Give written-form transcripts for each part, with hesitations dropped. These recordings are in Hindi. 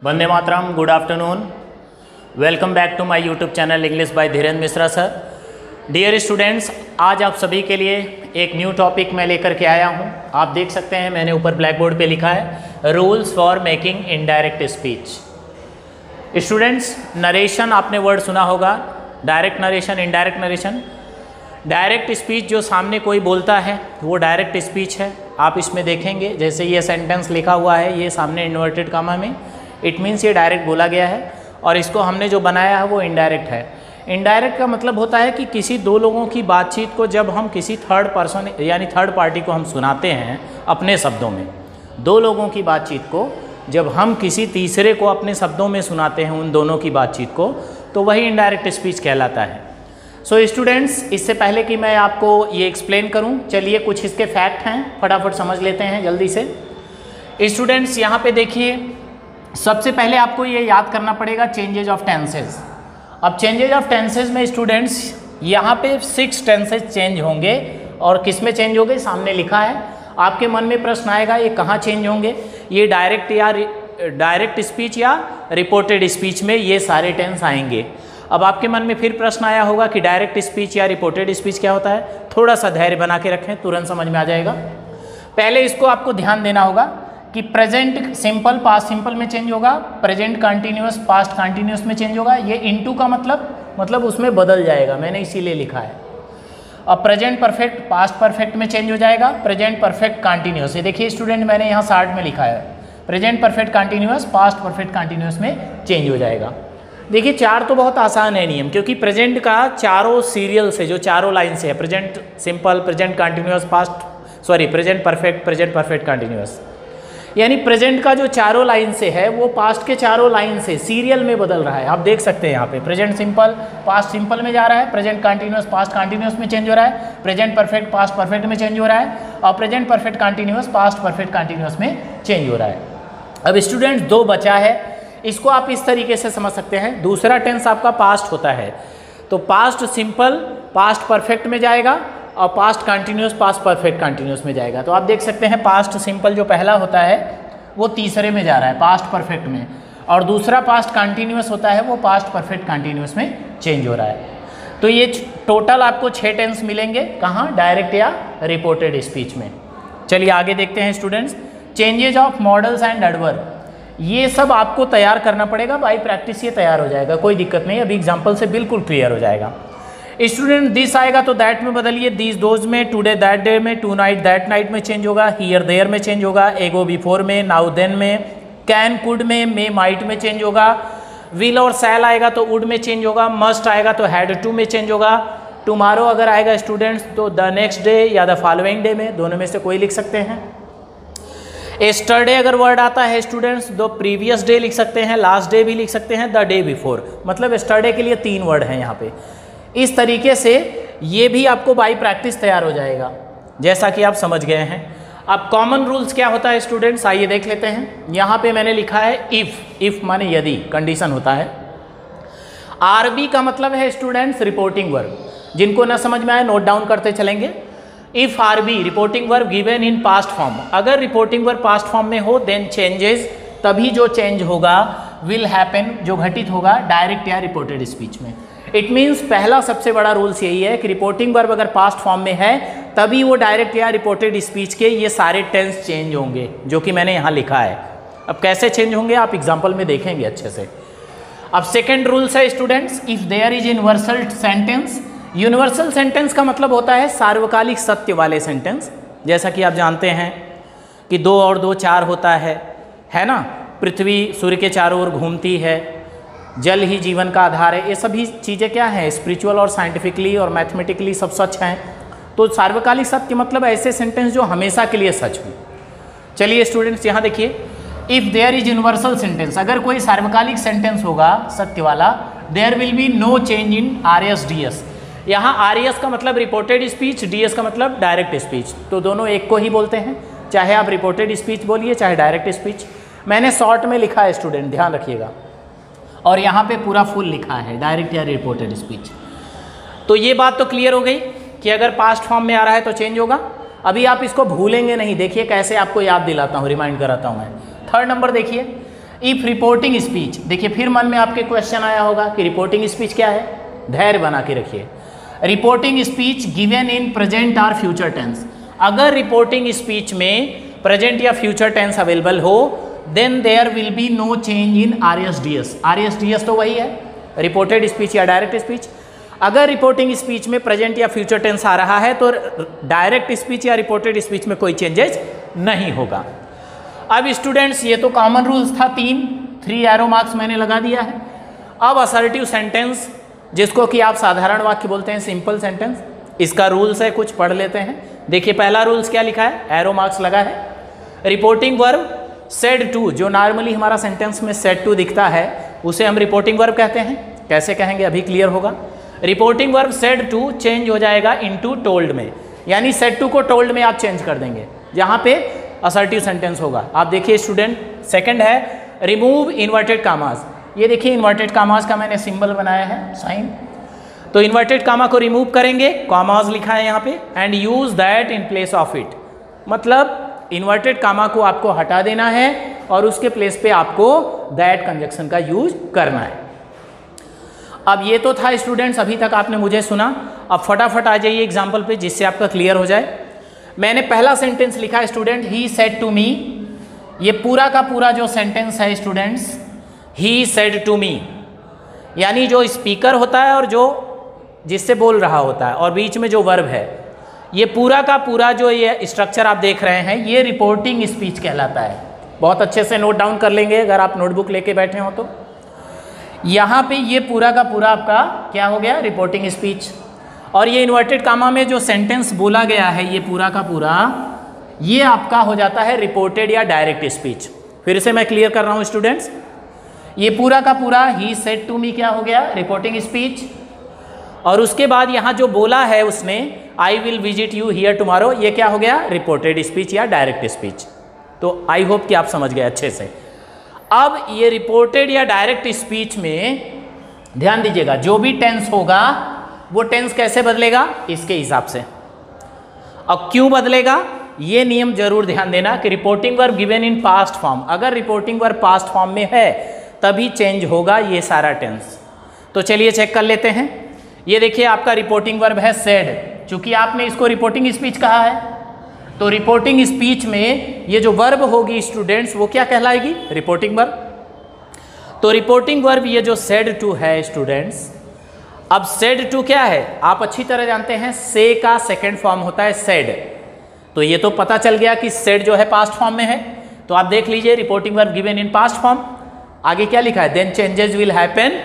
Vande Mataram, good afternoon, welcome back to my YouTube channel English by Dhirendra Mishra sir. Dear students, आज आप सभी के लिए एक न्यू टॉपिक मैं लेकर के आया हूं। आप देख सकते हैं मैंने ऊपर ब्लैक बोर्ड पे लिखा है rules for making indirect speech. Students, narration आपने वर्ड सुना होगा, direct narration, indirect narration. Direct speech जो सामने कोई बोलता है वो डायरेक्ट स्पीच है। आप इसमें देखेंगे जैसे ये सेंटेंस लिखा हुआ है, ये सामने इन्वर्टेड कामा में, इट मीन्स ये डायरेक्ट बोला गया है, और इसको हमने जो बनाया है वो इनडायरेक्ट है। इनडायरेक्ट का मतलब होता है कि किसी दो लोगों की बातचीत को जब हम किसी थर्ड पर्सन यानी थर्ड पार्टी को हम सुनाते हैं अपने शब्दों में, दो लोगों की बातचीत को जब हम किसी तीसरे को अपने शब्दों में सुनाते हैं उन दोनों की बातचीत को, तो वही इनडायरेक्ट स्पीच कहलाता है। सो स्टूडेंट्स, इससे पहले कि मैं आपको ये एक्सप्लेन करूं, चलिए कुछ इसके फैक्ट हैं फटाफट समझ लेते हैं जल्दी से। स्टूडेंट्स, यहाँ पे देखिए, सबसे पहले आपको ये याद करना पड़ेगा चेंजेज ऑफ टेंसेज। अब चेंजेज ऑफ टेंसेज में स्टूडेंट्स यहाँ पे 6 टेंसेज चेंज होंगे, और किस में चेंज होंगे सामने लिखा है। आपके मन में प्रश्न आएगा ये कहाँ चेंज होंगे, ये डायरेक्ट स्पीच या रिपोर्टेड स्पीच में ये सारे टेंस आएंगे। अब आपके मन में फिर प्रश्न आया होगा कि डायरेक्ट स्पीच या रिपोर्टेड स्पीच क्या होता है। थोड़ा सा धैर्य बना के रखें, तुरंत समझ में आ जाएगा। पहले इसको आपको ध्यान देना होगा कि प्रेजेंट सिंपल पास्ट सिंपल में चेंज होगा, प्रेजेंट कंटिन्यूअस पास्ट कंटिन्यूअस में चेंज होगा। ये इनटू का मतलब उसमें बदल जाएगा, मैंने इसीलिए लिखा है। अब प्रेजेंट परफेक्ट पास्ट परफेक्ट में चेंज हो जाएगा, प्रेजेंट परफेक्ट कंटिन्यूअस। ये देखिए स्टूडेंट, मैंने यहाँ शार्ट में लिखा है present perfect continuous past perfect continuous में चेंज हो जाएगा। देखिए 4 तो बहुत आसान है नियम, क्योंकि प्रेजेंट का चारों सीरियल से जो चारों लाइन से है, present simple, present continuous, present perfect continuous, यानी प्रेजेंट का जो चारों लाइन से है वो पास्ट के चारों लाइन से सीरियल में बदल रहा है। आप देख सकते हैं यहाँ पे प्रेजेंट सिंपल पास्ट सिंपल में जा रहा है, प्रेजेंट कंटिन्यूअस पास्ट कंटिन्यूअस में चेंज हो रहा है, प्रेजेंट परफेक्ट पास्ट परफेक्ट में चेंज हो रहा है, और present perfect continuous past perfect continuous में चेंज हो रहा है। अब स्टूडेंट्स 2 बचा है, इसको आप इस तरीके से समझ सकते हैं। दूसरा टेंस आपका पास्ट होता है, तो पास्ट सिंपल पास्ट परफेक्ट में जाएगा, और past continuous past perfect continuous में जाएगा। तो आप देख सकते हैं पास्ट सिंपल जो पहला होता है वो तीसरे में जा रहा है पास्ट परफेक्ट में, और दूसरा पास्ट कंटिन्यूअस होता है वो पास्ट परफेक्ट कंटिन्यूअस में चेंज हो रहा है। तो ये टोटल आपको 6 टेंस मिलेंगे, कहाँ, डायरेक्ट या रिपोर्टेड स्पीच में। चलिए आगे देखते हैं students. Changes of models and adverb, ये सब आपको तैयार करना पड़ेगा, बाई प्रैक्टिस ये तैयार हो जाएगा, कोई दिक्कत नहीं, अभी एग्जाम्पल से बिल्कुल क्लियर हो जाएगा। स्टूडेंट दिस आएगा तो दैट में बदलिए, दिस दोज में, टुडे दैट डे में, टू नाइट दैट नाइट में चेंज होगा, हियर देयर में चेंज होगा, एगो बिफोर में, नाउ देन में, कैन कुड में, मे माइट में चेंज होगा, विल और सैल आएगा तो वुड में चेंज होगा, मस्ट आएगा तो हैड टू में चेंज होगा, टुमारो अगर आएगा स्टूडेंट्स तो द नेक्स्ट डे या द फॉलोइंग डे में, दोनों में से कोई लिख सकते हैं। एस्टरडे अगर वर्ड आता है स्टूडेंट्स तो प्रीवियस डे लिख सकते हैं, लास्ट डे भी लिख सकते हैं, द डे बिफोर, मतलब एस्टरडे के लिए 3 वर्ड हैं यहाँ पे। इस तरीके से ये भी आपको बाई प्रैक्टिस तैयार हो जाएगा, जैसा कि आप समझ गए हैं। अब कॉमन रूल्स क्या होता है स्टूडेंट्स, आइए देख लेते हैं। यहाँ पे मैंने लिखा है इफ माने यदि, कंडीशन होता है। आरबी का मतलब है स्टूडेंट्स रिपोर्टिंग वर्ब, जिनको ना समझ में आए नोट डाउन करते चलेंगे। If RB reporting verb given in past form, अगर रिपोर्टिंग वर्ब पास्ट फॉर्म में हो देन चेंजेस, तभी जो चेंज होगा विल हैपन, जो घटित होगा डायरेक्ट या रिपोर्टेड स्पीच में। इट मीन्स पहला सबसे बड़ा रूल्स यही है कि रिपोर्टिंग वर्ब अगर पास्ट फॉर्म में है तभी वो डायरेक्ट या रिपोर्टेड स्पीच के ये सारे टेंस चेंज होंगे, जो कि मैंने यहाँ लिखा है। अब कैसे चेंज होंगे आप एग्जाम्पल में देखेंगे अच्छे से। अब सेकेंड रूल्स है students, if there is universal sentence. Universal sentence का मतलब होता है सार्वकालिक सत्य वाले सेंटेंस, जैसा कि आप जानते हैं कि 2 और 2 4 होता है ना, पृथ्वी सूर्य के चारों ओर घूमती है, जल ही जीवन का आधार है, ये सभी चीज़ें क्या हैं, स्पिरिचुअल और साइंटिफिकली और मैथमेटिकली सब सच हैं। तो सार्वकालिक सत्य मतलब ऐसे सेंटेंस जो हमेशा के लिए सच हो। चलिए स्टूडेंट्स यहाँ देखिए, if there is universal sentence, अगर कोई सार्वकालिक सेंटेंस होगा सत्य वाला, there will be no change in RS DS. यहाँ आरएस का मतलब रिपोर्टेड स्पीच, डीएस का मतलब डायरेक्ट स्पीच, तो दोनों एक को ही बोलते हैं, चाहे आप रिपोर्टेड स्पीच बोलिए चाहे डायरेक्ट स्पीच। मैंने शॉर्ट में लिखा है स्टूडेंट, ध्यान रखिएगा, और यहाँ पे पूरा फुल लिखा है डायरेक्ट या रिपोर्टेड स्पीच। तो ये बात तो क्लियर हो गई कि अगर पास्ट फॉर्म में आ रहा है तो चेंज होगा। अभी आप इसको भूलेंगे नहीं, देखिए कैसे आपको याद दिलाता हूँ, रिमाइंड कराता हूँ मैं। 3rd नंबर देखिए, इफ रिपोर्टिंग स्पीच, देखिए फिर मन में आपके क्वेश्चन आया होगा कि रिपोर्टिंग स्पीच क्या है, धैर्य बना के रखिए। Reporting speech given in present और फ्यूचर टेंस, अगर रिपोर्टिंग स्पीच में प्रेजेंट या फ्यूचर टेंस अवेलेबल हो then there will be no change in RSDS। RSDS तो वही है, रिपोर्टेड स्पीच या डायरेक्ट स्पीच। अगर रिपोर्टिंग स्पीच में प्रेजेंट या फ्यूचर टेंस आ रहा है तो डायरेक्ट स्पीच या रिपोर्टेड स्पीच में कोई चेंजेस नहीं होगा। अब स्टूडेंट्स ये तो कॉमन रूल्स था, 3 एरो मार्क्स मैंने लगा दिया है। अब असर्टिव सेंटेंस, जिसको कि आप साधारण वाक्य बोलते हैं, सिंपल सेंटेंस, इसका रूल्स है, कुछ पढ़ लेते हैं। देखिए पहला रूल्स क्या लिखा है, एरो मार्क्स लगा है। रिपोर्टिंग वर्ब सेड टू, जो नॉर्मली हमारा सेंटेंस में सेड टू दिखता है उसे हम रिपोर्टिंग वर्ब कहते हैं। कैसे कहेंगे अभी क्लियर होगा। Reporting verb said to change हो जाएगा इनटू टोल्ड में, यानी सेड टू को टोल्ड में आप चेंज कर देंगे, जहाँ पे असर्टिव सेंटेंस होगा। आप देखिए स्टूडेंट, सेकंड है रिमूव इन्वर्टेड कामास। ये देखिए इन्वर्टेड कामास का मैंने सिंबल बनाया है, साइन। तो इन्वर्टेड कामा को रिमूव करेंगे, कामास लिखा है यहाँ पे, and use that in place of it, मतलब इन्वर्टेड कामा को आपको हटा देना है और उसके प्लेस पे आपको दैट कंजक्शन का यूज करना है। अब ये तो था स्टूडेंट्स, अभी तक आपने मुझे सुना। अब फटाफट आ जाइए एग्जाम्पल पे, जिससे आपका क्लियर हो जाए। मैंने पहला सेंटेंस लिखा है student, he said to me. ये पूरा का पूरा जो सेंटेंस है students, he said to me, यानी जो स्पीकर होता है और जो जिससे बोल रहा होता है और बीच में जो वर्ब है, ये पूरा का पूरा जो ये स्ट्रक्चर आप देख रहे हैं, ये रिपोर्टिंग स्पीच कहलाता है। बहुत अच्छे से नोट डाउन कर लेंगे अगर आप नोटबुक लेके बैठे हो तो। यहाँ पे ये पूरा का पूरा आपका क्या हो गया, रिपोर्टिंग स्पीच। और ये इन्वर्टेड कामा में जो सेंटेंस बोला गया है, ये पूरा का पूरा ये आपका हो जाता है रिपोर्टेड या डायरेक्ट स्पीच। फिर से मैं क्लियर कर रहा हूँ स्टूडेंट्स, ये पूरा का पूरा ही सेड टू मी क्या हो गया, रिपोर्टिंग स्पीच। और उसके बाद यहाँ जो बोला है उसने, I will visit you here tomorrow, ये क्या हो गया, रिपोर्टेड स्पीच या डायरेक्ट स्पीच। तो आई होप कि आप समझ गए अच्छे से। अब ये रिपोर्टेड या डायरेक्ट स्पीच में ध्यान दीजिएगा, जो भी टेंस होगा वो टेंस कैसे बदलेगा, इसके हिसाब से। अब क्यों बदलेगा, ये नियम जरूर ध्यान देना कि reporting verb given in past form, अगर रिपोर्टिंग वर्ब पास्ट फॉर्म में है तभी चेंज होगा ये सारा टेंस। तो चलिए चेक कर लेते हैं। ये देखिए आपका रिपोर्टिंग वर्ब है सेड, चूंकि आपने इसको रिपोर्टिंग स्पीच कहा है तो रिपोर्टिंग स्पीच में ये जो वर्ब होगी स्टूडेंट्स वो क्या कहलाएगी, रिपोर्टिंग वर्ब। तो रिपोर्टिंग वर्ब ये जो सेड टू है स्टूडेंट्स, अब सेड टू क्या है, आप अच्छी तरह जानते हैं से का सेकेंड फॉर्म होता है सेड। तो ये तो पता चल गया कि सेड जो है पास्ट फॉर्म में है। तो आप देख लीजिए reporting verb given in past form, आगे क्या लिखा है, then changes will happen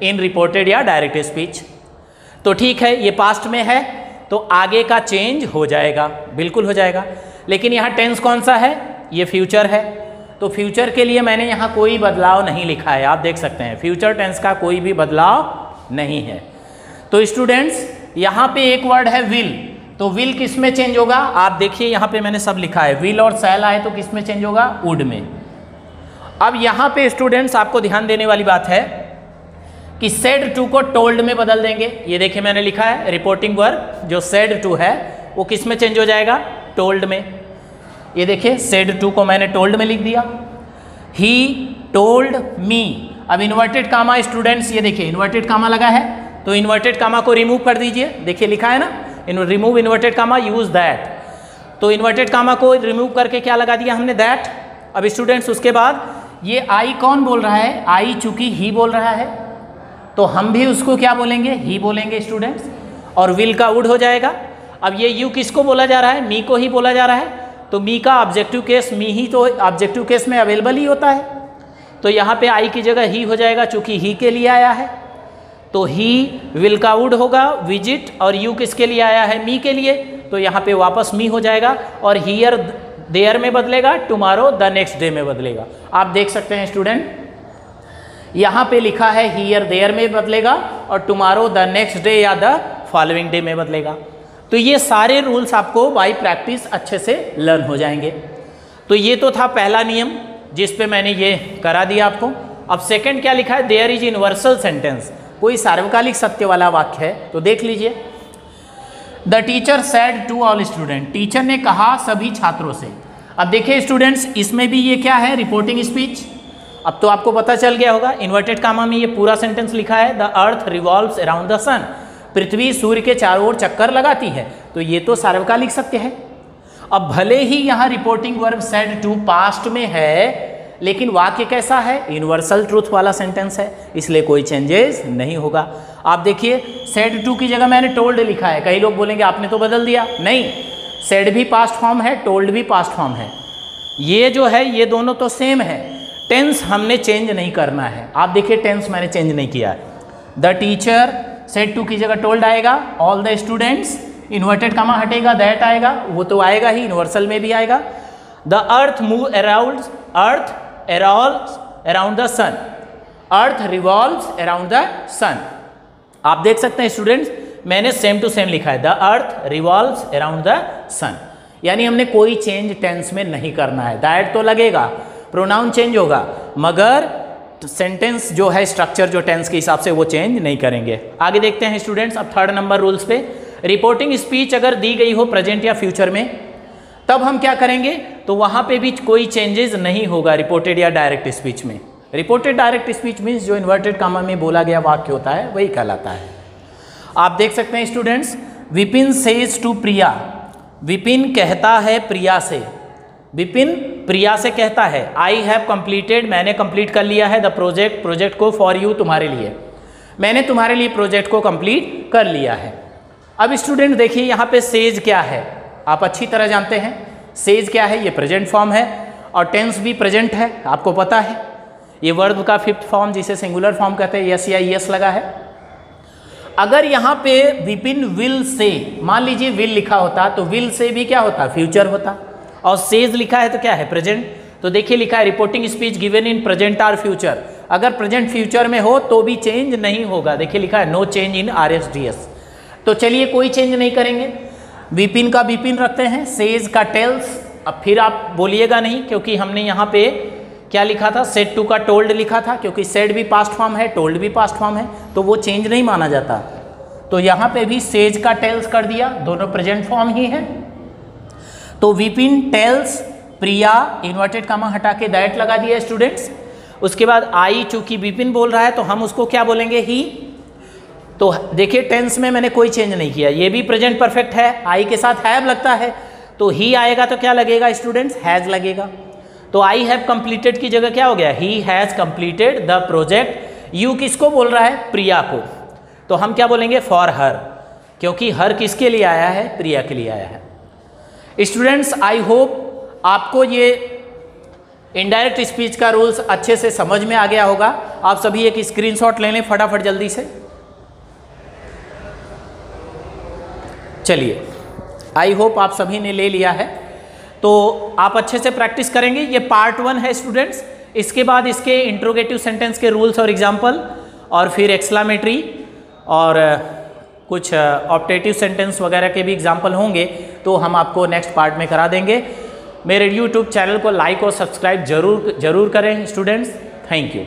in reported या डायरेक्ट स्पीच। तो ठीक है, ये पास्ट में है तो आगे का चेंज हो जाएगा, बिल्कुल हो जाएगा। लेकिन यहाँ टेंस कौन सा है, ये फ्यूचर है। तो फ्यूचर के लिए मैंने यहाँ कोई बदलाव नहीं लिखा है, आप देख सकते हैं फ्यूचर टेंस का कोई भी बदलाव नहीं है। तो स्टूडेंट्स यहाँ पे एक वर्ड है विल, तो विल किस में चेंज होगा, आप देखिए यहाँ पे मैंने सब लिखा है, विल और शैल आए तो किस में चेंज होगा, वुड में। अब यहाँ पे स्टूडेंट्स आपको ध्यान देने वाली बात है कि सेड टू को टोल्ड में बदल देंगे। ये देखिए मैंने लिखा है रिपोर्टिंग वर्ब जो सेड टू है वो किस में चेंज हो जाएगा, टोल्ड में। ये देखिए सेड टू को मैंने टोल्ड में लिख दिया, ही टोल्ड मी। अब इन्वर्टेड कामा स्टूडेंट्स, ये देखिए इन्वर्टेड कामा लगा है तो इन्वर्टेड कामा को रिमूव कर दीजिए। देखिए लिखा है ना, remove inverted comma use that. तो इन्वर्टेड कामा को रिमूव करके क्या लगा दिया हमने, दैट। अब स्टूडेंट्स उसके बाद ये आई कौन बोल रहा है, आई चूंकि ही बोल रहा है तो हम भी उसको क्या बोलेंगे, ही बोलेंगे स्टूडेंट्स। और विल का वुड हो जाएगा। अब ये यू किसको बोला जा रहा है, मी को ही बोला जा रहा है। तो मी का ऑब्जेक्टिव केस, मी ही तो ऑब्जेक्टिव केस में अवेलेबल ही होता है। तो यहाँ पे आई की जगह ही हो जाएगा चूंकि ही के लिए आया है। तो ही विल का वुड होगा विजिट, और यू किसके लिए आया है, मी के लिए, तो यहाँ पे वापस मी हो जाएगा। और हियर देयर में बदलेगा, टुमारो द नेक्स्ट डे में बदलेगा। आप देख सकते हैं स्टूडेंट यहाँ पे लिखा है हियर देयर में बदलेगा और टुमारो द नेक्स्ट डे या द फॉलोइंग डे में बदलेगा। तो ये सारे रूल्स आपको बाय प्रैक्टिस अच्छे से लर्न हो जाएंगे। तो ये तो था पहला नियम जिस पे मैंने ये करा दिया आपको। अब सेकंड क्या लिखा है, देयर इज यूनिवर्सल सेंटेंस, कोई सार्वकालिक सत्य वाला वाक्य है। तो देख लीजिए, the teacher said to all student, teacher ने कहा सभी छात्रों से। अब देखिए स्टूडेंट्स, इसमें भी ये क्या है, रिपोर्टिंग स्पीच। अब तो आपको पता चल गया होगा, इन्वर्टेड कामा में ये पूरा सेंटेंस लिखा है, the earth revolves around the sun, पृथ्वी सूर्य के चारों ओर चक्कर लगाती है, तो ये तो सार्वकालिक सत्य है। अब भले ही यहाँ reporting verb said to past में है, लेकिन वाक्य कैसा है, यूनिवर्सल ट्रूथ वाला सेंटेंस है, इसलिए कोई चेंजेस नहीं होगा। आप देखिए सेड टू की जगह मैंने टोल्ड लिखा है, कई लोग बोलेंगे आपने तो बदल दिया, नहीं, सेड भी पास्ट फॉर्म है, टोल्ड भी पास्ट फॉर्म है, ये जो है ये दोनों तो सेम है, टेंस हमने चेंज नहीं करना है। आप देखिए टेंस मैंने चेंज नहीं किया है, द टीचर सेड टू की जगह टोल्ड आएगा, all the students, inverted comma हटेगा, दैट आएगा, वो तो आएगा ही, यूनिवर्सल में भी आएगा। The earth move around, earth around the sun, earth revolves around the sun. आप देख सकते हैं स्टूडेंट्स, मैंने सेम टू सेम लिखा है, the earth revolves around the sun, यानी हमने कोई चेंज टेंस में नहीं करना है। दैट तो लगेगा, प्रोनाउन चेंज होगा, मगर सेंटेंस जो है स्ट्रक्चर जो टेंस के हिसाब से वो चेंज नहीं करेंगे। आगे देखते हैं स्टूडेंट्स, अब थर्ड नंबर रूल्स पे। रिपोर्टिंग स्पीच अगर दी गई हो प्रेजेंट या फ्यूचर में, तब हम क्या करेंगे, तो वहाँ पे भी कोई चेंजेस नहीं होगा रिपोर्टेड या डायरेक्ट स्पीच में। रिपोर्टेड डायरेक्ट स्पीच मीन्स जो इन्वर्टेड कामा में बोला गया वाक्य होता है वही कहलाता है। आप देख सकते हैं स्टूडेंट्स, विपिन सेज टू प्रिया, विपिन कहता है प्रिया से, विपिन प्रिया से कहता है, आई हैव कंप्लीटेड, मैंने कंप्लीट कर लिया है, द प्रोजेक्ट, प्रोजेक्ट को, फॉर यू, तुम्हारे लिए, मैंने तुम्हारे लिए प्रोजेक्ट को कंप्लीट कर लिया है। अब स्टूडेंट देखिए यहाँ पे सेज क्या है, आप अच्छी तरह जानते हैं सेज क्या है, ये प्रेजेंट फॉर्म है और टेंस भी प्रेजेंट है, आपको पता है। ये वर्ब का फिफ्थ फॉर्म जिसे सिंगुलर फॉर्म कहते हैं, यस या यस लगा है। अगर यहाँ पे विपिन विल से, मान लीजिए विल लिखा होता तो विल से भी क्या होता, फ्यूचर होता, और सेज लिखा है तो क्या है, प्रेजेंट। तो देखिए लिखा है reporting speech given in present or future, अगर प्रेजेंट फ्यूचर में हो तो भी चेंज नहीं होगा। देखिए लिखा है नो चेंज इन RSDS, तो चलिए कोई चेंज नहीं करेंगे, विपिन का विपिन रखते हैं, सेज का टेल्स। अब फिर आप बोलिएगा नहीं, क्योंकि हमने यहाँ पे क्या लिखा था, सेड टू का टोल्ड लिखा था, क्योंकि सेड भी पास्ट फॉर्म है, टोल्ड भी पास्ट फॉर्म है, तो वो चेंज नहीं माना जाता। तो यहाँ पे भी सेज का टेल्स कर दिया, दोनों प्रेजेंट फॉर्म ही है। तो विपिन टेल्स प्रिया, इन्वर्टेड कामा हटा के दैट लगा दिया स्टूडेंट्स। उसके बाद आई, चूंकि विपिन बोल रहा है तो हम उसको क्या बोलेंगे, ही। तो देखिए टेंस में मैंने कोई चेंज नहीं किया, ये भी प्रेजेंट परफेक्ट है, आई के साथ हैव लगता है, तो ही आएगा तो क्या लगेगा स्टूडेंट्स, हैज लगेगा। तो आई हैव कंप्लीटेड की जगह क्या हो गया, he has completed the project. You किसको बोल रहा है, प्रिया को, तो हम क्या बोलेंगे, फॉर हर, क्योंकि हर किसके लिए आया है, प्रिया के लिए आया है। स्टूडेंट्स आई होप आपको ये इनडायरेक्ट स्पीच का रूल्स अच्छे से समझ में आ गया होगा। आप सभी एक स्क्रीनशॉट ले लें फटाफट जल्दी से। चलिए आई होप आप सभी ने ले लिया है, तो आप अच्छे से प्रैक्टिस करेंगे। ये पार्ट 1 है स्टूडेंट्स, इसके बाद इसके इंट्रोगेटिव सेंटेंस के रूल्स और एग्जाम्पल, और फिर एक्सक्लामेटरी और कुछ ऑप्टेटिव सेंटेंस वगैरह के भी एग्जाम्पल होंगे, तो हम आपको नेक्स्ट पार्ट में करा देंगे। मेरे यूट्यूब चैनल को लाइक और सब्सक्राइब जरूर करें स्टूडेंट्स। Thank you.